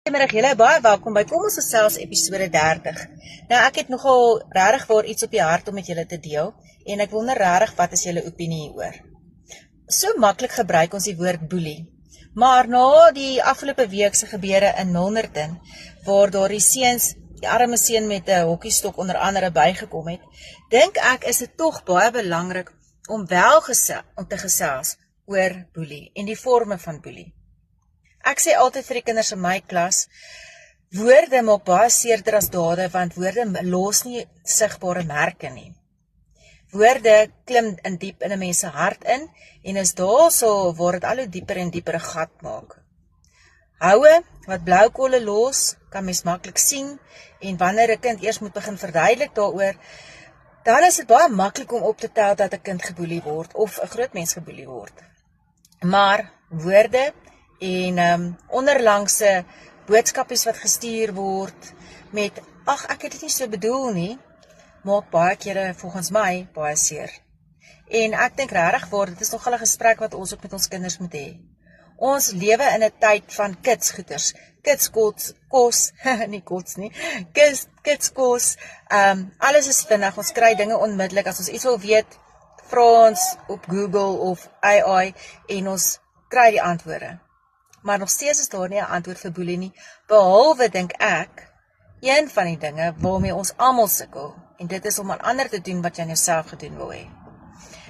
Goeiemiddag julle, baie welkom by Kom ons gesels episode 30. Nou ek het nogal regtig waar iets op die hart om met julle te deel en ek wonder regtig wat is julle opinie hieroor. So maklik gebruik ons die woord boelie. Maar na die afgelope week se gebeure in Milnerton waar daar die arme seun met 'n hokkiestok onder andere bygekom het, dink ek is dit tog baie belangrik om om te gesels oor boelie en die forme van boelie. Ek sê altyd vir die kinders in my klas, woorde maak baie seerder as dade, want woorde los nie sigbare merke nie. Woorde klim diep in 'n mens se hart in, en is daarso waar dit al hoe dieper en dieper 'n gat maak. Houe wat blou kolle los, kan mens maklik sien, en wanneer 'n kind eers moet begin verduidelik daaroor, dan is dit baie maklik om op te tel dat 'n kind geboelie word, of 'n groot mens geboelie word. Maar woorde en onderlangse boodskapies wat gestuur word met, ek het dit nie so bedoel nie, maak baie kere volgens my baie seer. En ek dink regtig waar, dit is nogal 'n gesprek wat ons ook met ons kinders moet hê. Ons lewe in 'n tyd van kidsgoeders, kos, nie kots nie, kos, alles is vinnig, ons kry dinge onmiddellik, as ons iets wil weet, vra ons op Google of AI en ons kry die antwoorde. Maar nog steeds is daar nie 'n antwoord vir boelie nie, behalwe dink ek, een van die dinge waarmee ons almal sukkel, en dit is om aan ander te doen wat jy aan jouself gedoen wil hê.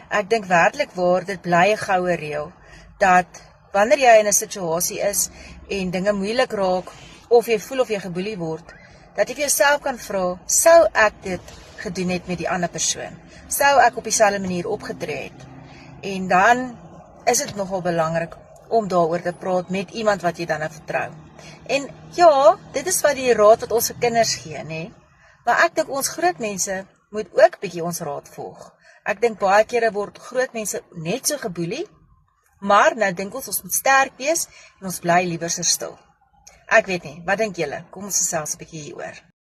Ek dink werklik waar, dit bly 'n goue reël, dat wanneer jy in 'n situasie is, en dinge moeilik raak, of jy voel of jy geboelie word, dat jy vir jouself kan vra, sou ek dit gedoen het met die ander persoon? Sou ek op dieselfde manier opgetree het? En dan is dit nogal belangrik om daaroor te praat met iemand wat jy dan vertrou. En ja, dit is wat die raad wat ons vir kinders gee, nê? Maar ek dink ons groot mense moet ook bietjie ons raad volg. Ek dink baie kere word groot mense net so geboelie, maar nou dink ons moet sterk wees en ons bly liewer stil. Ek weet nie, wat dink julle? Kom ons gesels 'n bietjie hieroor.